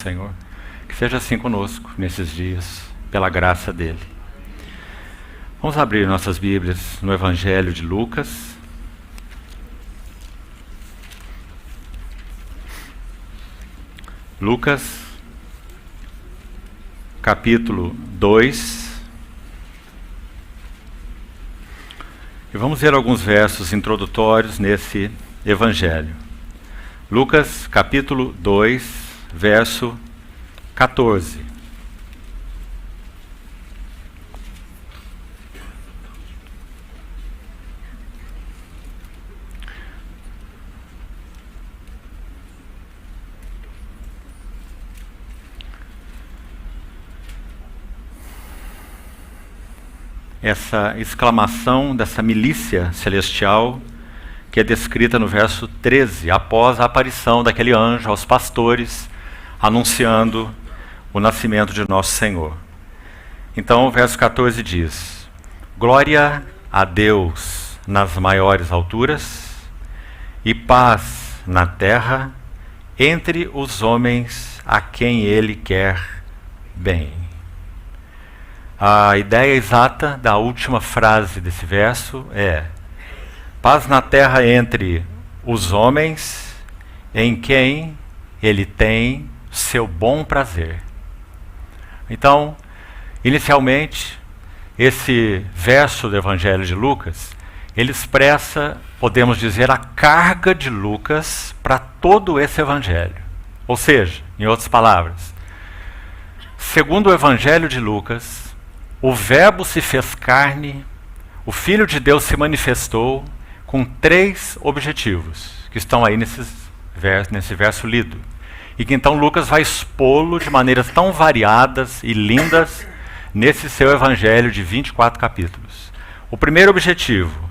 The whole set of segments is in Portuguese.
Senhor. Que seja assim conosco nesses dias, pela graça dele. Vamos abrir nossas Bíblias no Evangelho de Lucas. Lucas, capítulo 2. E vamos ver alguns versos introdutórios nesse Evangelho. Lucas, capítulo 2, verso 14. Essa exclamação dessa milícia celestial que é descrita no verso 13, após a aparição daquele anjo aos pastores, anunciando o nascimento de nosso Senhor. Então o verso 14 diz: Glória a Deus nas maiores alturas e paz na terra entre os homens a quem Ele quer bem. A ideia exata da última frase desse verso é: paz na terra entre os homens em quem Ele tem seu bom prazer. Então, inicialmente, esse verso do Evangelho de Lucas, ele expressa, podemos dizer, a carga de Lucas para todo esse Evangelho. Ou seja, em outras palavras, segundo o Evangelho de Lucas, o Verbo se fez carne, o Filho de Deus se manifestou com 3 objetivos, que estão aí nesse verso lido. E que então Lucas vai expô-lo de maneiras tão variadas e lindas nesse seu Evangelho de 24 capítulos. O primeiro objetivo: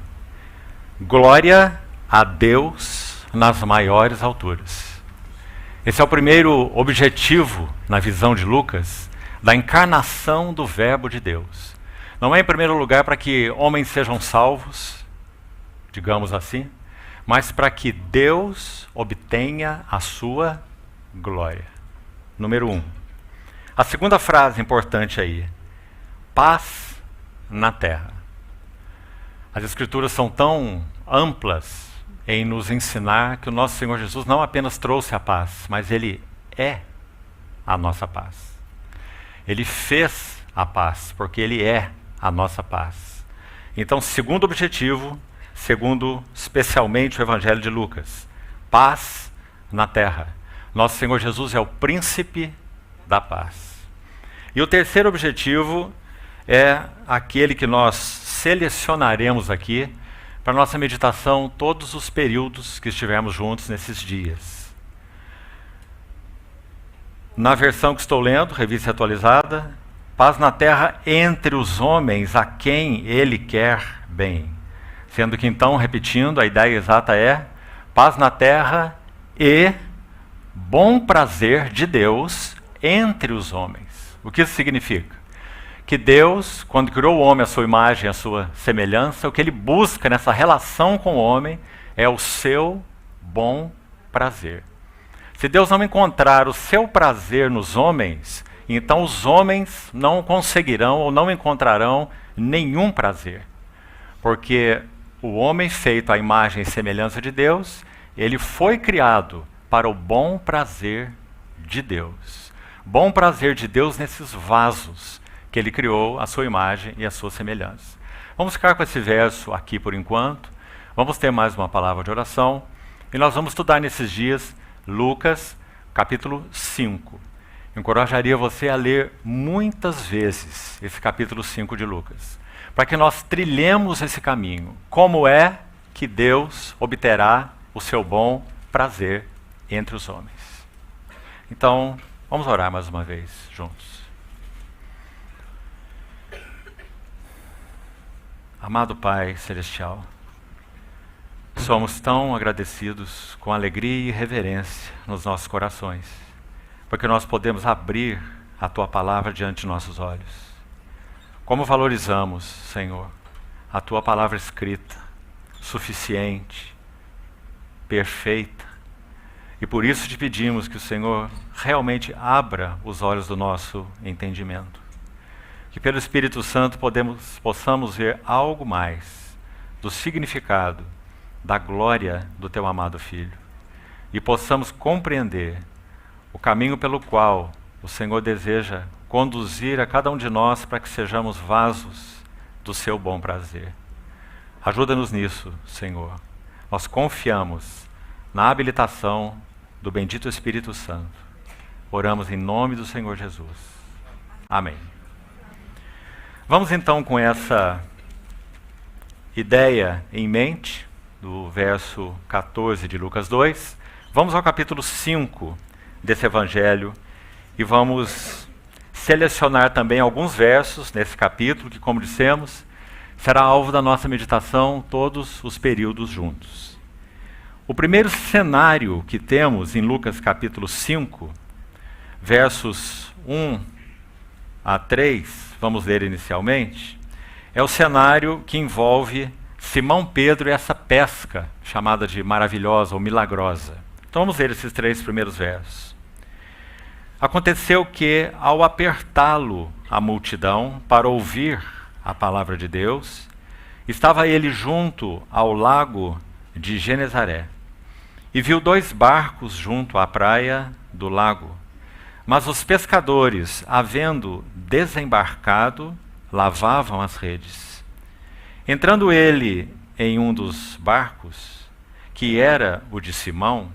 glória a Deus nas maiores alturas. Esse é o primeiro objetivo, na visão de Lucas, da encarnação do Verbo de Deus. Não é, em primeiro lugar, para que homens sejam salvos, digamos assim, mas para que Deus obtenha a sua glória. Número 1. A segunda frase importante aí: paz na terra. As Escrituras são tão amplas em nos ensinar que o nosso Senhor Jesus não apenas trouxe a paz, mas Ele é a nossa paz. Ele fez a paz, porque Ele é a nossa paz. Então, segundo objetivo, segundo especialmente o Evangelho de Lucas: paz na terra. Nosso Senhor Jesus é o príncipe da paz. E o terceiro objetivo é aquele que nós selecionaremos aqui para nossa meditação todos os períodos que estivermos juntos nesses dias. Na versão que estou lendo, revista atualizada: paz na terra entre os homens a quem Ele quer bem. Sendo que então, repetindo, a ideia exata é paz na terra e bom prazer de Deus entre os homens. O que isso significa? Que Deus, quando criou o homem à sua imagem, à sua semelhança, o que Ele busca nessa relação com o homem é o seu bom prazer. Se Deus não encontrar o seu prazer nos homens, então os homens não conseguirão ou não encontrarão nenhum prazer. Porque o homem feito à imagem e semelhança de Deus, ele foi criado para o bom prazer de Deus. Bom prazer de Deus nesses vasos que Ele criou à sua imagem e à sua semelhança. Vamos ficar com esse verso aqui por enquanto. Vamos ter mais uma palavra de oração. E nós vamos estudar nesses dias Lucas, capítulo 5. Encorajaria você a ler muitas vezes esse capítulo 5 de Lucas, para que nós trilhemos esse caminho. Como é que Deus obterá o seu bom prazer entre os homens? Então, vamos orar mais uma vez juntos. Amado Pai Celestial, somos tão agradecidos, com alegria e reverência nos nossos corações, porque nós podemos abrir a Tua palavra diante de nossos olhos. Como valorizamos, Senhor, a Tua palavra escrita, suficiente, perfeita, E por isso te pedimos que o Senhor realmente abra os olhos do nosso entendimento. Que pelo Espírito Santo possamos ver algo mais do significado da glória do teu amado Filho. E possamos compreender o caminho pelo qual o Senhor deseja conduzir a cada um de nós para que sejamos vasos do seu bom prazer. Ajuda-nos nisso, Senhor. Nós confiamos na habilitação do bendito Espírito Santo. Oramos em nome do Senhor Jesus. Amém. Vamos então com essa ideia em mente, do verso 14 de Lucas 2. Vamos ao capítulo 5 desse evangelho e vamos selecionar também alguns versos nesse capítulo que, como dissemos, será alvo da nossa meditação todos os períodos juntos. O primeiro cenário que temos em Lucas capítulo 5, versos 1 a 3, vamos ler inicialmente, é o cenário que envolve Simão Pedro e essa pesca chamada de maravilhosa ou milagrosa. Então vamos ler esses 3 primeiros versos. Aconteceu que, ao apertá-lo a multidão para ouvir a palavra de Deus, estava ele junto ao lago de Genezaré, e viu 2 barcos junto à praia do lago. Mas os pescadores, havendo desembarcado, lavavam as redes. Entrando ele em um dos barcos, que era o de Simão,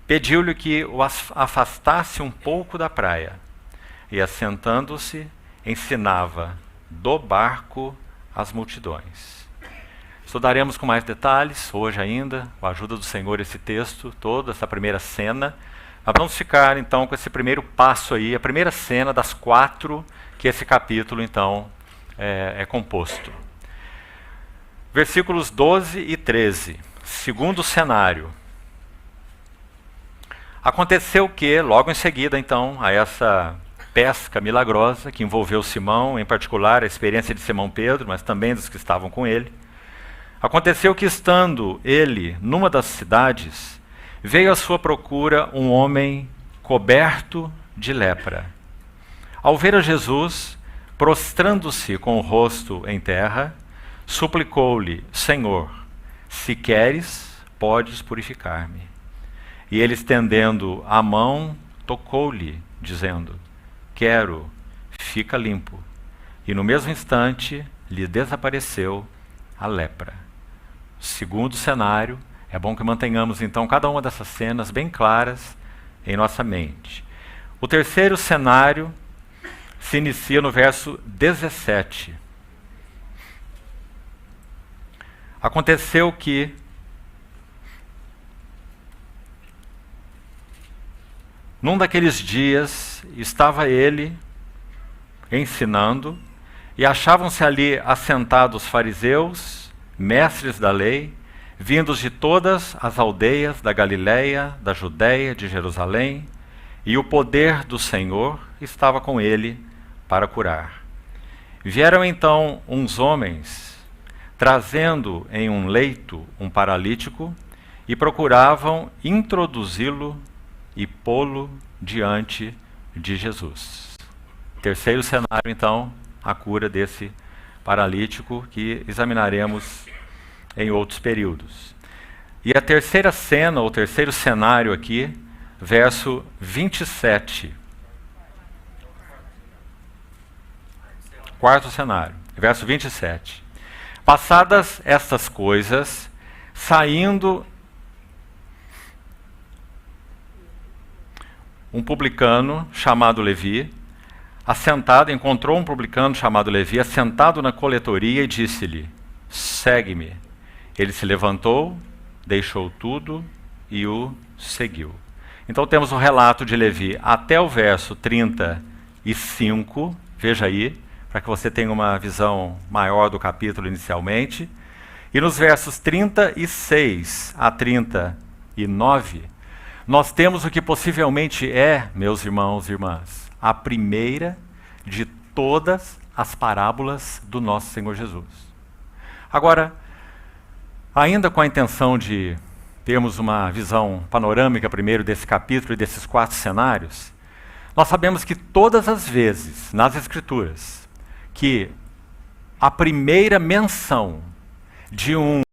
pediu-lhe que o afastasse um pouco da praia, e assentando-se, ensinava do barco as multidões. Estudaremos com mais detalhes hoje ainda, com a ajuda do Senhor, esse texto, toda essa primeira cena. Mas vamos ficar então com esse primeiro passo aí, a primeira cena das 4 que esse capítulo então é composto. Versículos 12 e 13, segundo cenário. Aconteceu que, logo em seguida então, a essa pesca milagrosa que envolveu Simão, em particular a experiência de Simão Pedro, mas também dos que estavam com ele, aconteceu que, estando ele numa das cidades, veio à sua procura um homem coberto de lepra. Ao ver a Jesus, prostrando-se com o rosto em terra, suplicou-lhe: Senhor, se queres, podes purificar-me. E ele, estendendo a mão, tocou-lhe, dizendo: Quero, fica limpo. E no mesmo instante lhe desapareceu a lepra. Segundo cenário, é bom que mantenhamos então cada uma dessas cenas bem claras em nossa mente. O terceiro cenário se inicia no verso 17. Aconteceu que, num daqueles dias, estava ele ensinando, e achavam-se ali assentados fariseus, mestres da lei, vindos de todas as aldeias da Galiléia, da Judéia, de Jerusalém, e o poder do Senhor estava com ele para curar. Vieram então uns homens, trazendo em um leito um paralítico, e procuravam introduzi-lo e pô-lo diante de Jesus. Terceiro cenário, então, a cura desse paralítico, que examinaremos em outros períodos. E a terceira cena, ou terceiro cenário aqui, verso 27. Quarto cenário, verso 27. Passadas estas coisas, saindo um publicano chamado Levi, encontrou um publicano chamado Levi, assentado na coletoria, e disse-lhe: Segue-me. Ele se levantou, deixou tudo e o seguiu. Então temos o relato de Levi até o verso 35, veja aí, para que você tenha uma visão maior do capítulo inicialmente. E nos versos 36 a 39, nós temos o que possivelmente é, meus irmãos e irmãs, a primeira de todas as parábolas do nosso Senhor Jesus. Agora, ainda com a intenção de termos uma visão panorâmica primeiro desse capítulo e desses 4 cenários, nós sabemos que todas as vezes nas Escrituras que a primeira menção de um